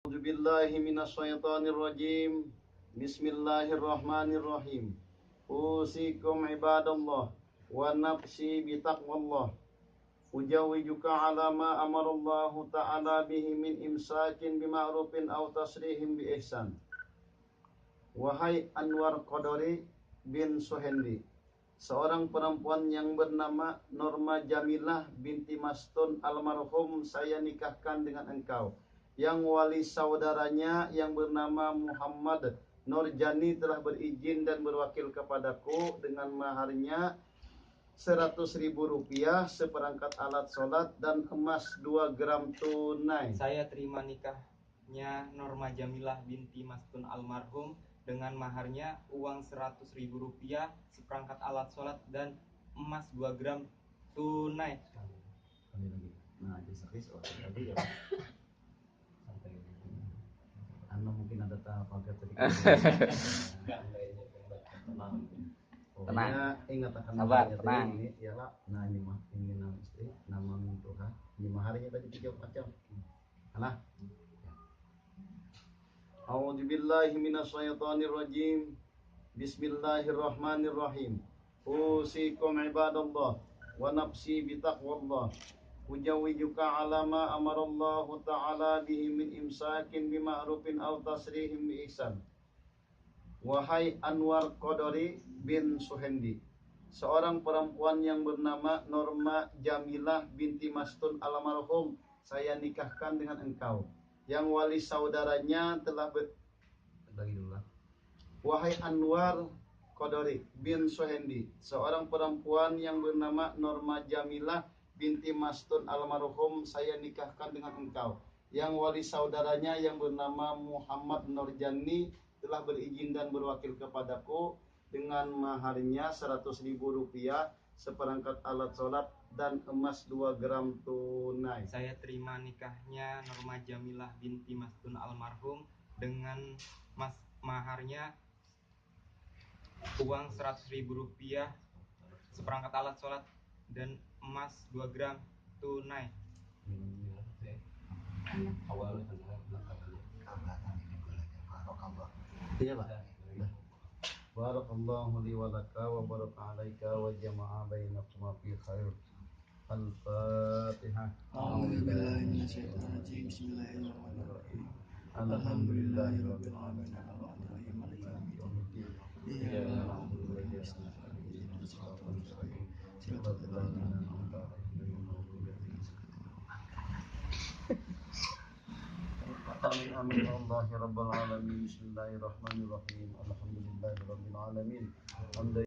A'udzubillahi minasyaitonirrajim. Bismillahirrahmanirrahim. Usikum ibadallah wa nafsi bitaqwallah. Ujawijuka ala ma amarallahu ta'ala bihi min imsakin bima'rufin aw tasrihim bi ihsan. Wahai Anwar Qadari bin Suhendi, seorang perempuan yang bernama Norma Jamilah binti Mastun almarhum saya nikahkan dengan engkau, yang wali saudaranya yang bernama Muhammad Nurjani telah berizin dan berwakil kepadaku dengan maharnya 100.000 rupiah, seperangkat alat sholat, dan emas 2 gram tunai. Saya terima nikahnya Norma Jamilah binti Mastun almarhum dengan maharnya uang 100.000 rupiah, seperangkat alat sholat, dan emas 2 gram tunai. Nah, lagi ya. Anda mungkin ada tahap agak sedikit. Tenang. Ingat akan Sabar, namanya tenang. ini ialah, nah ini mah ini nama istri, nama Tuhan. Ini maharnya tadi 3 macam. Nah. A'udzubillahi minasyaitonirrajim. Bismillahirrahmanirrahim. Usikum ibadallah wa nafsi bitaqwallah. Ujawijuka ala ma amarallahu ta'ala bihi min imsakin bima'rufin aw tasrihim bi ihsan. Wahai Anwar Qadari bin Suhendi, seorang perempuan yang bernama Norma Jamilah binti Mastun almarhum saya nikahkan dengan engkau, yang wali saudaranya telah Wahai Anwar Qadari bin Suhendi, seorang perempuan yang bernama Norma Jamilah binti Mastun almarhum saya nikahkan dengan engkau, yang wali saudaranya yang bernama Muhammad Nurjani telah berizin dan berwakil kepadaku dengan maharnya 100.000 rupiah, seperangkat alat sholat, dan emas 2 gram tunai. Saya terima nikahnya Norma Jamilah binti Mastun almarhum dengan maharnya uang 100.000 rupiah, seperangkat alat sholat, dan emas 2 gram tunai. Iya Pak. Barakallahu li wa laka wa baraka alaika wa jama'a bainakuma fi khair. Al-Fatihah. A'udzubillahi minasyaitonir rajim. Bismillahirrahmanirrahim. Alhamdulillahirabbil alamin. Arrahmanirrahim. Maliki yaumiddin. Iyyaka Iyyaka na'budu na'budu wa wa iyyaka iyyaka nasta'in. nasta'in. Shiratal mustaqim. Shiratal Shiratal ladzina ladzina an'amta an'amta 'alaihim ghairil maghdubi 'alaihim waladdallin. Amin. Alhamdulillahi rabbil alamin. Bismillahirrahmanirrahim. Alhamdulillahi rabbil alamin.